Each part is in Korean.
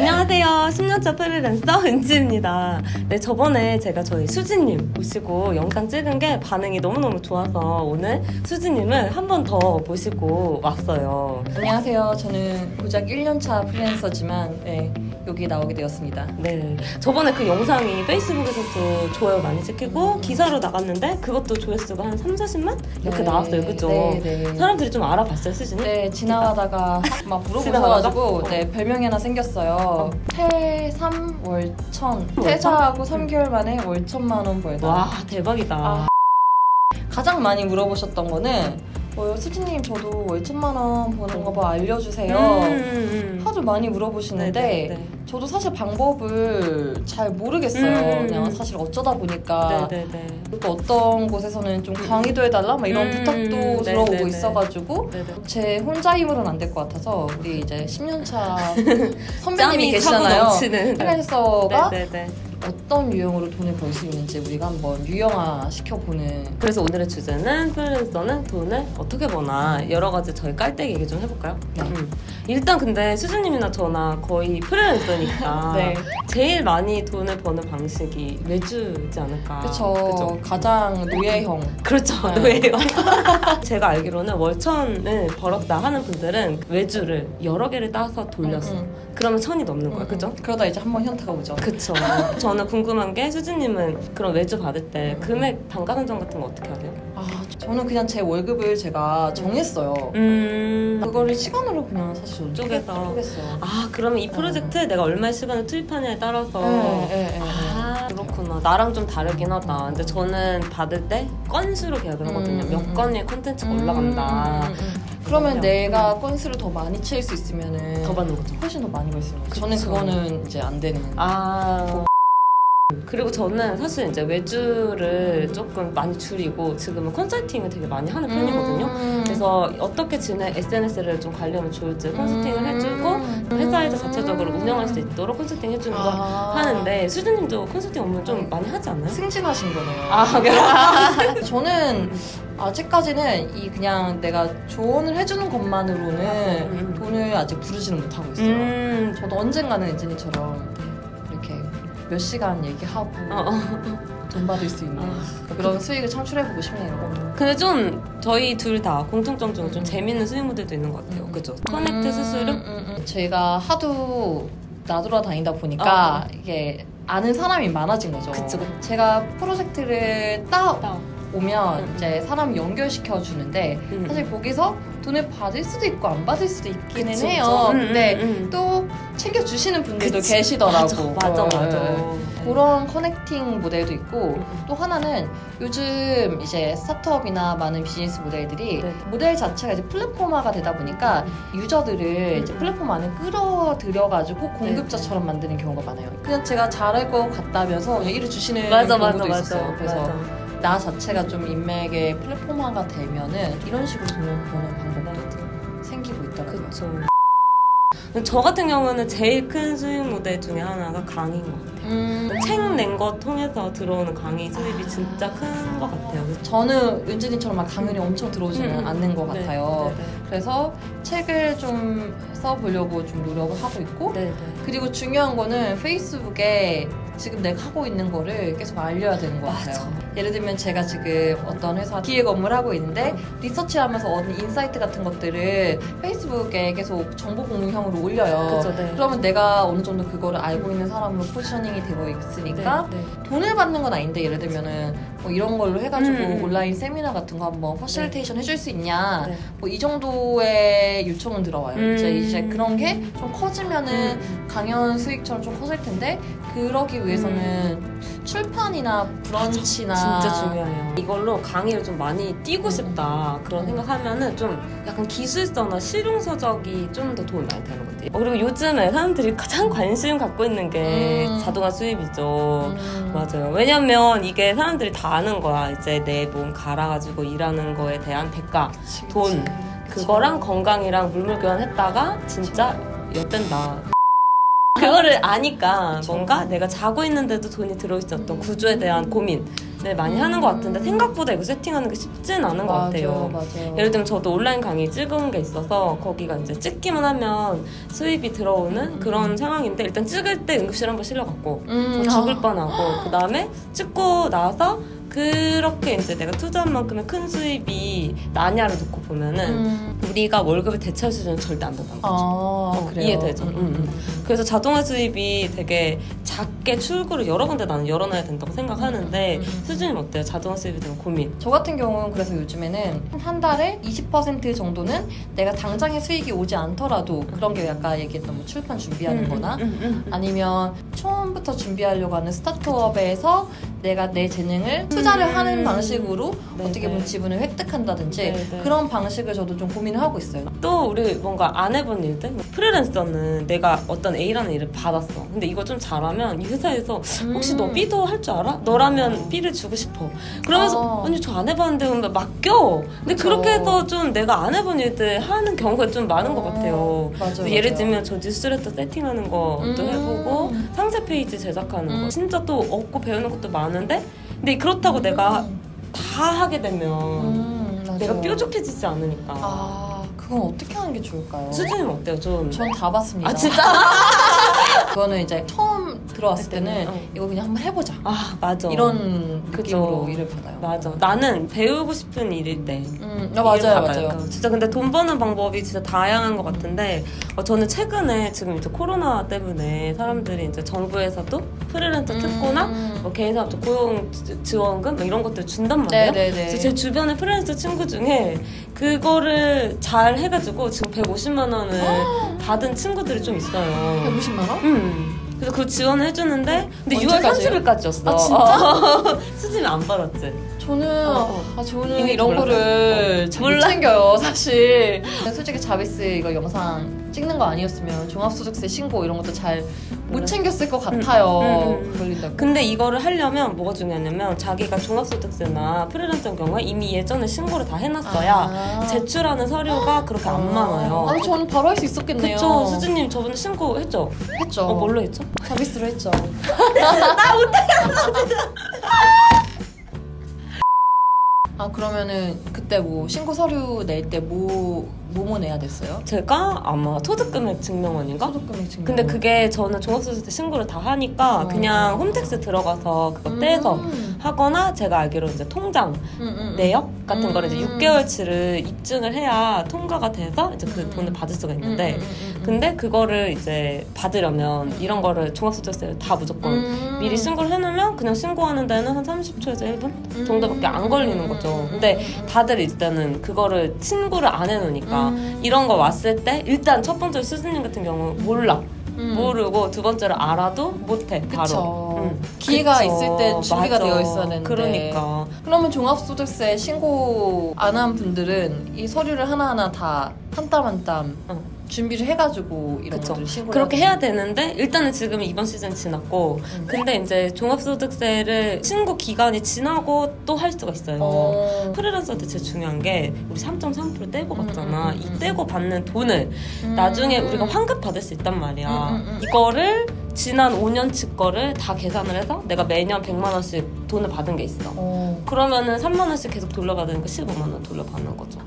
안녕하세요. 10년차 프리랜서 은지입니다. 네, 저번에 제가 저희 수지님 모시고 영상 찍은 게 반응이 너무너무 좋아서 오늘 수지님을 한 번 더 모시고 왔어요. 안녕하세요. 저는 고작 1년차 프리랜서지만 여기 나오게 되었습니다. 네, 저번에 그 영상이 페이스북에서도 좋아요 많이 찍히고 기사로 나갔는데 그것도 조회수가 한 30-40만? 이렇게 나왔어요. 그죠? 네. 사람들이 좀 알아봤어요, 수지님? 네, 지나가다가 막 물어보셔가지고 별명이 하나 생겼어요. 퇴3월천. 퇴사하고 3개월 만에 월 1,000만 원 벌다. 와, 대박이다. 가장 많이 물어보셨던 거는 수지님 저도 월 1,000만 원 버는 거 봐 알려주세요. 하도 많이 물어보시는데 네네. 저도 사실 방법을 잘 모르겠어요. 그냥 사실 어쩌다 보니까 또 어떤 곳에서는 좀 강의도 해달라 막 이런 부탁도 들어오고 있어가지고 제 혼자 힘으로는 안 될 것 같아서 우리 이제 10년차 선배님이 계시잖아요. 프리랜서가 어떤 유형으로 돈을 벌 수 있는지 우리가 한번 유형화 시켜보는. 그래서 오늘의 주제는 프리랜서는 돈을 어떻게 버나 여러 가지 저희 깔때기 얘기 좀 해볼까요? 네. 일단 근데 수진님이나 저나 거의 프리랜서니까 제일 많이 돈을 버는 방식이 외주지 않을까. 그쵸. 가장 노예형. 그렇죠. 노예형. 제가 알기로는 월 1,000을 벌었다 하는 분들은 외주를 여러 개를 따서 돌렸어. 그러면 1,000이 넘는 거야. 그죠? 그러다 이제 한번 현타가 오죠. 그쵸. 저는 궁금한 게 수진님은 그런 외주 받을 때 금액 단가 산정 같은 거 어떻게 하세요? 저는 그냥 제 월급을 제가 정했어요. 그거를 시간으로 그냥 사실 쪼갰어요. 그러면 이 프로젝트에 내가 얼마의 시간을 투입하냐에 따라서 그렇구나. 나랑 좀 다르긴 하다. 근데 저는 받을 때 건수로 계약을 하거든요. 몇 건의 콘텐츠가 올라간다. 그러면 내가 건수를 더 많이 채울 수 있으면은 더 받는 거죠. 훨씬 더 많이 벌 수 있는 거죠. 저는 그거는 이제 안 되는. 그리고 저는 사실 이제 외주를 조금 많이 줄이고 지금은 컨설팅을 되게 많이 하는 편이거든요. 그래서 어떻게 SNS를 좀 관리하면 좋을지 컨설팅을 해주고 회사에서 자체적으로 운영할 수 있도록 컨설팅 해주는 거 하는데 수진님도 컨설팅 업무 좀 많이 하지 않나요? 승진하신 거네요. 저는 아직까지는 그냥 내가 조언을 해주는 것만으로는 돈을 아직 부르지는 못하고 있어요. 저도 언젠가는 은진이처럼 몇 시간 얘기하고 돈 받을 수 있는 그런 수익을 창출해보고 싶네요. 근데 좀 저희 둘 다 공통점 중에 좀 재밌는 수익 모델도 있는 것 같아요. 그죠? 커넥트 수수료? 제가 하도 나돌아다니다 보니까 이게 아는 사람이 많아진 거죠. 그쵸. 제가 프로젝트를 오면 이제 사람 연결시켜 주는데 사실 거기서 돈을 받을 수도 있고 안 받을 수도 있기는 해요. 근데 또 챙겨주시는 분들도 계시더라고. 맞아. 그런 커넥팅 모델도 있고 또 하나는 요즘 이제 스타트업이나 많은 비즈니스 모델들이 모델 자체가 이제 플랫폼화가 되다 보니까 유저들을 이제 플랫폼 안에 끌어들여가지고 공급자처럼 만드는 경우가 많아요. 그냥 제가 잘할 것 같다면서 일을 주시는 경우도 있었어요. 그래서 나 자체가 좀 인맥의 플랫폼화가 되면은 이런 식으로 돈을 버는 방법도 생기고 있더라고요. 그쵸. 저 같은 경우는 제일 큰 수익 모델 중에 하나가 강의인 것 같아요. 책 낸 거 통해서 들어오는 강의 수입이 진짜 큰 것 같아요. 저는 은진이처럼 막 강연이 엄청 들어오지는 않는 것 같아요. 그래서 책을 좀 써보려고 좀 노력을 하고 있고 그리고 중요한 거는 페이스북에 지금 내가 하고 있는 거를 계속 알려야 되는 것 같아요. 예를 들면 제가 지금 어떤 회사 기획 업무를 하고 있는데 리서치하면서 얻은 인사이트 같은 것들을 페이스북에 계속 정보 공유형으로 올려요. 그러면 내가 어느 정도 그거를 알고 있는 사람으로 포지셔닝이 되어 있으니까 돈을 받는 건 아닌데 예를 들면은 뭐 이런 걸로 해가지고 온라인 세미나 같은 거 한번 퍼실리테이션 해줄 수 있냐 뭐 이 정도의 요청은 들어와요. 이제 그런 게 좀 커지면은 강연 수익처럼 좀 커질 텐데 그러기 위해서는 출판이나 브런치나 진짜 중요해요. 이걸로 강의를 좀 많이 띄고 싶다 그런 생각하면은 좀 약간 기술서나 실용서적이 좀 더 도움이 많이 되는 것 같아요. 그리고 요즘에 사람들이 가장 관심 갖고 있는 게 자동화 수입이죠. 맞아요. 왜냐면 이게 사람들이 다 아는 거야. 이제 내 몸 갈아가지고 일하는 거에 대한 대가, 돈 그거랑 건강이랑 물물 교환했다가 진짜 엿된다. 그거를 아니까 뭔가 내가 자고 있는데도 돈이 들어있었던 구조에 대한 고민을 많이 하는 것 같은데 생각보다 이거 세팅하는 게 쉽진 않은 것 같아요. 맞아요. 예를 들면 저도 온라인 강의 찍은 게 있어서 거기가 이제 찍기만 하면 수입이 들어오는 그런 상황인데 일단 찍을 때 응급실 한번 실려갔고 죽을 뻔하고 그 다음에 찍고 나서 그렇게 이제 내가 투자한 만큼의 큰 수입이 나냐를 놓고 보면은 우리가 월급을 대체할 수준은 절대 안 된다는 거죠. 그래요? 이해되죠? 그래서 자동화 수입이 되게 작게 출구를 여러 군데 나는 열어놔야 된다고 생각하는데 수준이 어때요? 자동화 수입에 대한 고민. 저 같은 경우는 그래서 요즘에는 한 달에 20% 정도는 내가 당장의 수익이 오지 않더라도 그런 게 아까 얘기했던 뭐 출판 준비하는 거나 아니면 처음부터 준비하려고 하는 스타트업에서 내가 내 재능을 투자를 하는 방식으로 어떻게 보면 지분을 획득한다든지 그런 방식을 저도 좀 고민을 하고 있어요. 또 우리 뭔가 안 해본 일들? 프리랜서는 내가 어떤 A라는 일을 받았어. 근데 이거 좀 잘하면 이 회사에서 혹시 너 B도 할 줄 알아? 너라면 B를 주고 싶어. 그러면서 아니 저 안 해봤는데 그러면 맡겨. 근데 그쵸. 그렇게 해서 좀 내가 안 해본 일들 하는 경우가 좀 많은 것 같아요. 맞아요, 예를 들면 저 뉴스레터 세팅하는 것도 해보고 상세 페이지 제작하는 거 진짜 또 얻고 배우는 것도 많은데 근데 그렇다고 내가 다 하게 되면 내가 뾰족해지지 않으니까 그건 어떻게 하는 게 좋을까요? 수준은 어때요? 좀 전 다 봤습니다. 아 진짜? 그거는 이제 처음 들어왔을 때는 이거 그냥 한번 해보자. 맞아. 이런 느낌으로 그죠. 일을 받아요. 맞아. 나는 배우고 싶은 일일 때. 맞아요. 진짜 근데 돈 버는 방법이 진짜 다양한 것 같은데 저는 최근에 지금 이제 코로나 때문에 사람들이 이제 정부에서도 프리랜서 특고나 뭐 개인사업자 고용 지원금 뭐 이런 것들 준단 말이에요. 그래서 제 주변에 프리랜서 친구 중에 그거를 잘 해가지고 지금 150만 원을 받은 친구들이 좀 있어요. 150만 원? 그래서 그 지원을 해주는데 근데 언제까지요? 6월 30일까지였어. 아 진짜? 수준이 안 받았지? 저는 이런 거를 잘 못 챙겨요 사실. 솔직히 자비스 이거 영상 찍는 거 아니었으면 종합소득세 신고 이런 것도 잘 못 챙겼을 것 같아요. 걸린다고. 근데 이거를 하려면 뭐가 중요하냐면 자기가 종합소득세나 프리랜서인 경우에 이미 예전에 신고를 다 해놨어야 제출하는 서류가 그렇게 안 많아요. 아니 저는 바로 할 수 있었겠네요. 그쵸. 수진님 저번에 신고했죠? 했죠. 뭘로 했죠? 자비스로 했죠. 나 못하겠어. 그러면은 그때 뭐 신고 서류 낼 때 뭐 내야 됐어요? 제가 아마 소득금액 증명원인가? 소득금액 증명원. 근데 그게 저는 종합소득세 신고를 다 하니까 그냥 홈택스 들어가서 그거 떼서 하거나 제가 알기로 이제 통장 내역 같은 거를 이제 6개월치를 입증을 해야 통과가 돼서 이제 그 돈을 받을 수가 있는데 근데 그거를 이제 받으려면 이런 거를 종합소득세를 다 무조건 미리 신고를 해놓으면 그냥 신고하는 데는 한 30초에서 1분 정도밖에 안 걸리는 거죠. 근데 다들 일단은 그거를 신고를 안 해놓으니까 이런 거 왔을 때 일단 첫 번째로 수진님 같은 경우 몰라. 모르고 두 번째로 알아도 못해 바로. 기회가 그쵸. 있을 때 준비가 맞아. 되어 있어야 되는데. 그러니까. 그러면 종합소득세 신고 안 한 분들은 이 서류를 하나하나 다 한 땀 한 땀 준비를 해가지고 이런 것들을 신고를 그렇게 해야 되는데 일단은 지금 이번 시즌 지났고 근데 이제 종합소득세를 신고 기간이 지나고 또 할 수가 있어요. 프리랜서한테 제일 중요한 게 우리 3.3% 떼고 받잖아. 이 떼고 받는 돈을 나중에 우리가 환급 받을 수 있단 말이야. 이거를 지난 5년치 거를 다 계산을 해서 내가 매년 100만 원씩 돈을 받은 게 있어. 그러면은 3만 원씩 계속 돌려받으니까 15만 원 돌려받는 거죠.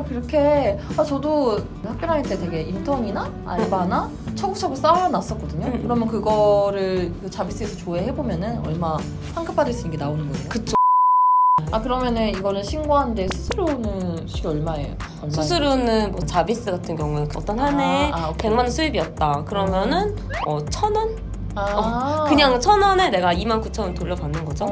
그렇게. 저도 학교 다닐 때 되게 인턴이나 알바나 차곡차곡 쌓아놨었거든요. 그러면 그거를 그 자비스에서 조회해보면은 얼마 환급 받을 수 있는 게 나오는 거예요. 그쵸. 그러면은 이거는 신고하는데 수수료는 얼마예요? 수수료는 뭐 자비스 같은 경우는 어떤 한 해에 100만 원 수입이었다. 그러면은 1,000원? 그냥 1,000원에 내가 29,000원 돌려받는 거죠.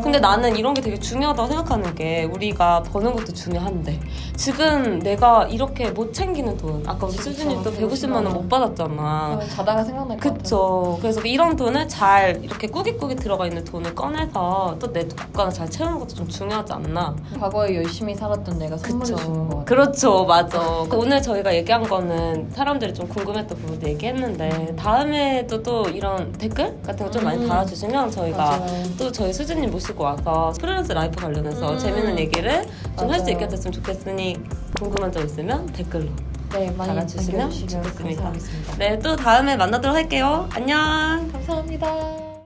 근데 나는 이런 게 되게 중요하다고 생각하는 게 우리가 버는 것도 중요한데 지금 내가 이렇게 못 챙기는 돈 아까 우리 수진이도 150만 원 못 받았잖아. 자다가 생각날 것 같아요. 그쵸. 그래서 이런 돈을 잘 이렇게 꾸깃꾸깃 들어가 있는 돈을 꺼내서 또 내 국가를 잘 채우는 것도 좀 중요하지 않나. 과거에 열심히 살았던 내가 선물을 주는 거 같아요. 그렇죠. 맞아. 오늘 저희가 얘기한 거는 사람들이 좀 궁금했던 부분도 얘기했는데 다음에도 또 이런 댓글 같은 거 좀 많이 달아주시면 저희가 또 저희 수진님 모시고 와서 프리랜서 라이프 관련해서 재밌는 얘기를 좀 할 수 있게 됐으면 좋겠으니 궁금한 점 있으면 댓글로 네, 많이 달아주시면 좋겠습니다. 좋겠습니다. 감사하겠습니다. 네, 또 다음에 만나도록 할게요. 안녕. 감사합니다.